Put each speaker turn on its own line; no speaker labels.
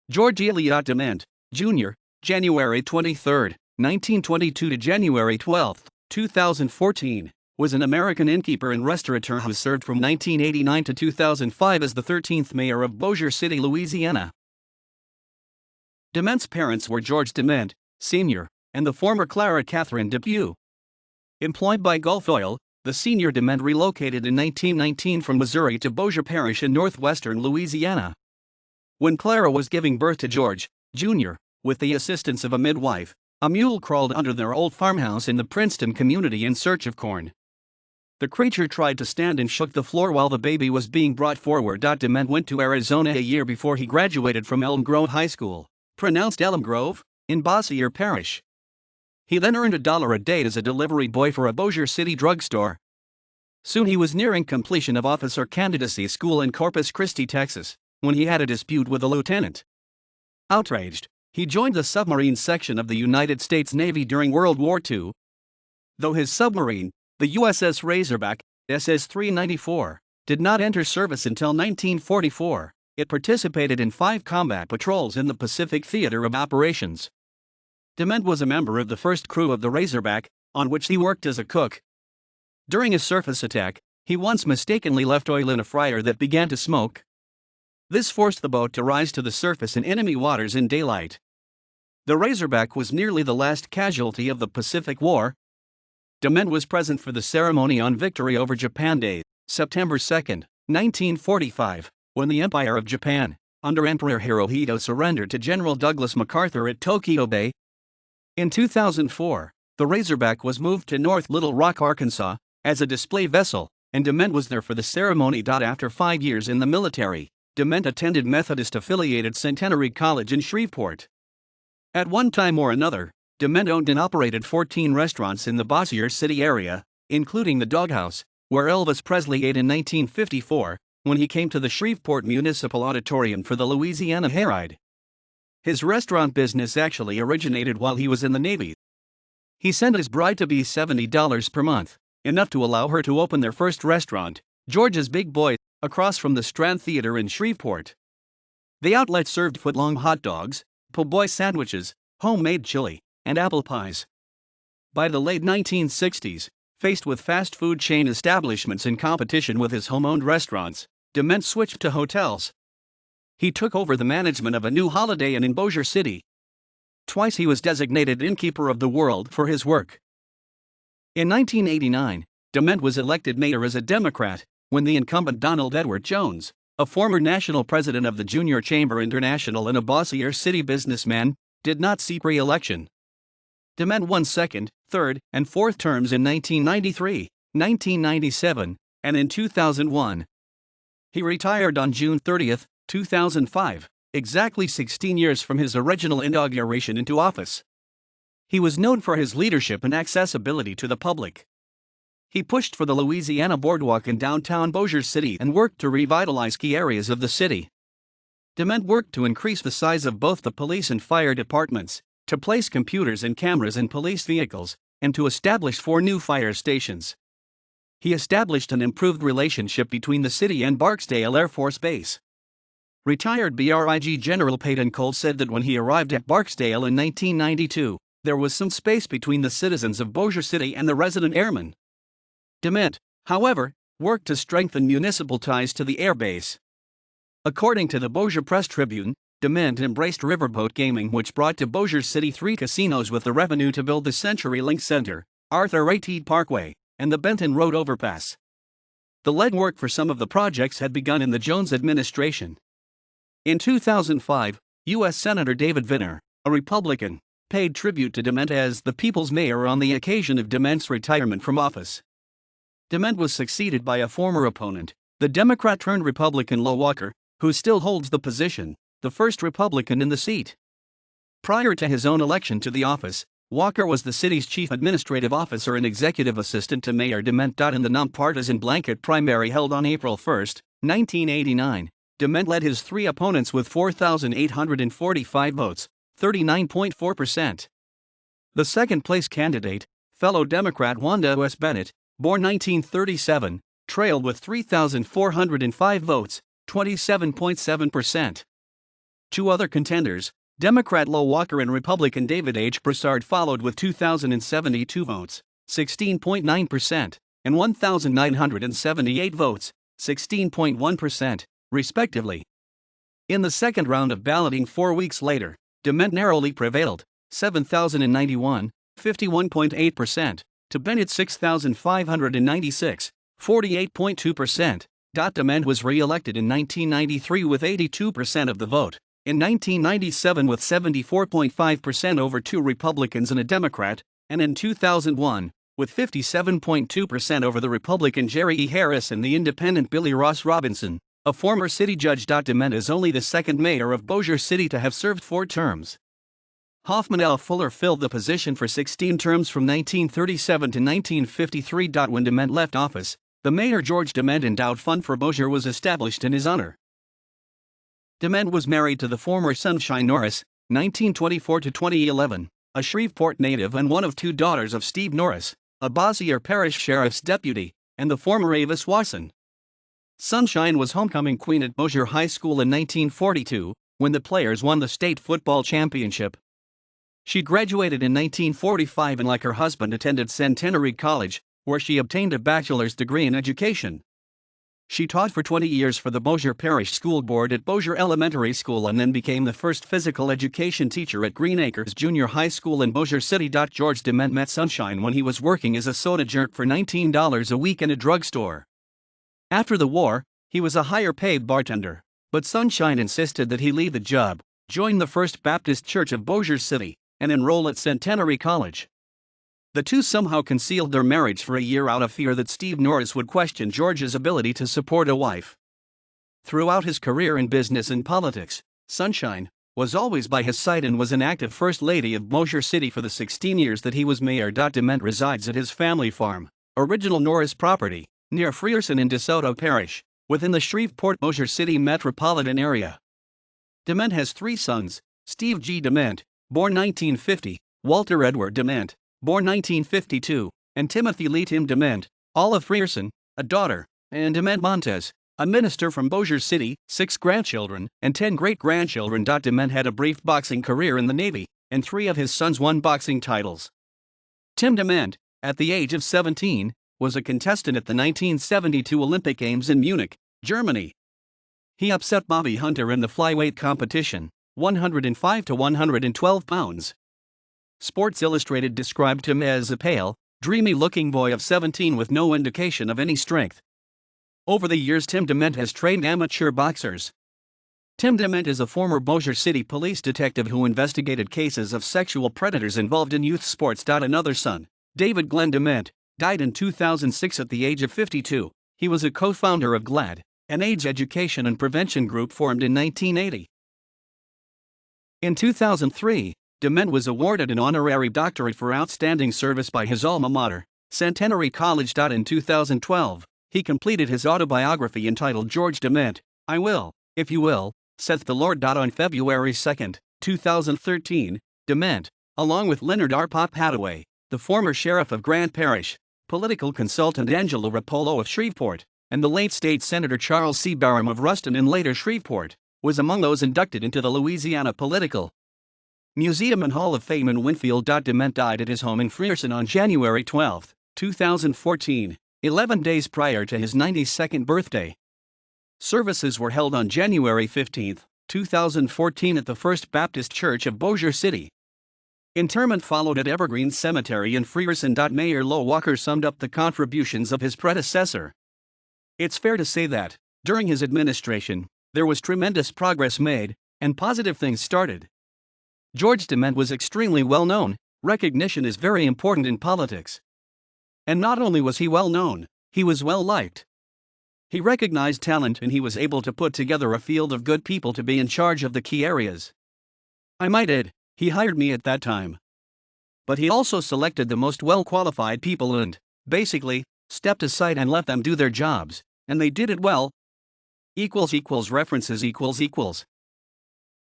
George Elyott Dement, Jr., January 23, 1922 to January 12, 2014, was an American innkeeper and restaurateur who served from 1989 to 2005 as the 13th mayor of Bossier City, Louisiana. Dement's parents were George Dement, Sr., and the former Clara Catherine Depew. Employed by Gulf Oil, the senior Dement relocated in 1919 from Missouri to Bossier Parish in northwestern Louisiana. When Clara was giving birth to George, Jr., with the assistance of a midwife, a mule crawled under their old farmhouse in the Princeton community in search of corn. The creature tried to stand and shook the floor while the baby was being brought forward. Dement went to Arizona a year before he graduated from Elm Grove High School, pronounced Elm Grove, in Bossier Parish. He then earned $1 a day as a delivery boy for a Bossier City drugstore. Soon he was nearing completion of officer candidacy school in Corpus Christi, Texas, when he had a dispute with a lieutenant. Outraged, he joined the submarine section of the United States Navy during World War II. Though his submarine, the USS Razorback, SS-394, did not enter service until 1944, it participated in 5 combat patrols in the Pacific Theater of Operations. Dement was a member of the first crew of the Razorback, on which he worked as a cook. During a surface attack, he once mistakenly left oil in a fryer that began to smoke. This forced the boat to rise to the surface in enemy waters in daylight. The Razorback was nearly the last casualty of the Pacific War. Dement was present for the ceremony on Victory over Japan Day, September 2, 1945, when the Empire of Japan, under Emperor Hirohito, surrendered to General Douglas MacArthur at Tokyo Bay. In 2004, the Razorback was moved to North Little Rock, Arkansas, as a display vessel, and Dement was there for the ceremony. After 5 years in the military, Dement attended Methodist-affiliated Centenary College in Shreveport. At one time or another, Dement owned and operated 14 restaurants in the Bossier City area, including the Doghouse, where Elvis Presley ate in 1954, when he came to the Shreveport Municipal Auditorium for the Louisiana Hayride. His restaurant business actually originated while he was in the Navy. He sent his bride-to-be $70 per month, enough to allow her to open their first restaurant, George's Big Boy, across from the Strand Theater in Shreveport. The outlet served foot-long hot dogs, po' boy sandwiches, homemade chili, and apple pies. By the late 1960s, faced with fast food chain establishments in competition with his home-owned restaurants, Dement switched to hotels. He took over the management of a new Holiday Inn in Bossier City. Twice he was designated Innkeeper of the World for his work. In 1989, Dement was elected mayor as a Democrat, when the incumbent Donald Edward Jones, a former national president of the Junior Chamber International and a Bossier City businessman, did not seek re-election. Dement won second, third, and fourth terms in 1993, 1997, and in 2001. He retired on June 30, 2005, exactly 16 years from his original inauguration into office. He was known for his leadership and accessibility to the public. He pushed for the Louisiana Boardwalk in downtown Bossier City and worked to revitalize key areas of the city. Dement worked to increase the size of both the police and fire departments, to place computers and cameras in police vehicles, and to establish 4 new fire stations. He established an improved relationship between the city and Barksdale Air Force Base. Retired BRIG General Peyton Cole said that when he arrived at Barksdale in 1992, there was some space between the citizens of Bossier City and the resident airmen. Dement, however, worked to strengthen municipal ties to the air base. According to the Bossier Press Tribune, Dement embraced riverboat gaming, which brought to Bossier City 3 casinos with the revenue to build the CenturyLink Center, Arthur A. Teed Parkway, and the Benton Road overpass. The legwork for some of the projects had begun in the Jones administration. In 2005, U.S. Senator David Vitter, a Republican, paid tribute to Dement as the People's Mayor on the occasion of Dement's retirement from office. Dement was succeeded by a former opponent, the Democrat-turned-Republican Lo Walker, who still holds the position, the first Republican in the seat. Prior to his own election to the office, Walker was the city's chief administrative officer and executive assistant to Mayor Dement. In the nonpartisan blanket primary held on April 1, 1989, Dement led his 3 opponents with 4,845 votes, 39.4%. The second-place candidate, fellow Democrat Wanda S. Bennett, born 1937, trailed with 3,405 votes, 27.7%. Two other contenders, Democrat Lo Walker and Republican David H. Broussard, followed with 2,072 votes, 16.9%, and 1,978 votes, 16.1%, respectively. In the second round of balloting 4 weeks later, Dement narrowly prevailed, 7,091, 51.8%, to Bennett's 6,596, 48.2%. Dement was re-elected in 1993 with 82% of the vote, in 1997 with 74.5% over two Republicans and a Democrat, and in 2001, with 57.2% over the Republican Jerry E. Harris and the Independent Billy Ross Robinson. A former city judge. Dement is only the second mayor of Bossier City to have served 4 terms. Hoffman L. Fuller filled the position for 16 terms from 1937 to 1953. When Dement left office, the Mayor George Dement Endowed Fund for Bossier was established in his honor. Dement was married to the former Sunshine Norris, 1924 to 2011, a Shreveport native and one of 2 daughters of Steve Norris, a Bossier Parish Sheriff's deputy, and the former Avis Wasson. Sunshine was homecoming queen at Bossier High School in 1942, when the players won the state football championship. She graduated in 1945 and, like her husband, attended Centenary College, where she obtained a bachelor's degree in education. She taught for 20 years for the Bossier Parish School Board at Bossier Elementary School and then became the first physical education teacher at Green Acres Junior High School in Bossier City. George Dement met Sunshine when he was working as a soda jerk for $19 a week in a drugstore. After the war, he was a higher-paid bartender, but Sunshine insisted that he leave the job, join the First Baptist Church of Bossier City, and enroll at Centenary College. The two somehow concealed their marriage for a year out of fear that Steve Norris would question George's ability to support a wife. Throughout his career in business and politics, Sunshine was always by his side and was an active First Lady of Bossier City for the 16 years that he was mayor. Dement resides at his family farm, original Norris property, near Frierson in DeSoto Parish, within the Shreveport-Bossier City metropolitan area. Dement has 3 sons, Steve G. Dement, born 1950, Walter Edward Dement, born 1952, and Timothy Lee Tim Dement, all of Frierson, a daughter, and Dement Montez, a minister from Bossier City, 6 grandchildren, and 10 great-grandchildren. Dement had a brief boxing career in the Navy, and 3 of his sons won boxing titles. Tim Dement, at the age of 17, was a contestant at the 1972 Olympic Games in Munich, Germany. He upset Bobby Hunter in the flyweight competition, 105 to 112 pounds. Sports Illustrated described him as a pale, dreamy-looking boy of 17 with no indication of any strength. Over the years, Tim Dement has trained amateur boxers. Tim Dement is a former Bossier City police detective who investigated cases of sexual predators involved in youth sports. Another son, David Glenn Dement, died in 2006 at the age of 52. He was a co-founder of GLAD, an AIDS education and prevention group formed in 1980. In 2003, Dement was awarded an honorary doctorate for outstanding service by his alma mater, Centenary College. In 2012, he completed his autobiography entitled George Dement, I Will, If You Will, Saith the Lord. On February 2, 2013, Dement, along with Leonard R. Pop Hadaway, the former sheriff of Grant Parish, political consultant Angelo Rapolo of Shreveport, and the late state senator Charles C. Barham of Ruston and later Shreveport, was among those inducted into the Louisiana Political Museum and Hall of Fame in Winfield. Dement died at his home in Frierson on January 12, 2014, 11 days prior to his 92nd birthday. Services were held on January 15, 2014 at the First Baptist Church of Bossier City. Interment followed at Evergreen Cemetery in Frierson. Mayor Lo Walker summed up the contributions of his predecessor. It's fair to say that, during his administration, there was tremendous progress made, and positive things started. George Dement was extremely well known. Recognition is very important in politics. And not only was he well known, he was well liked. He recognized talent and he was able to put together a field of good people to be in charge of the key areas. I might add, he hired me at that time. But he also selected the most well-qualified people and, basically, stepped aside and let them do their jobs, and they did it well. References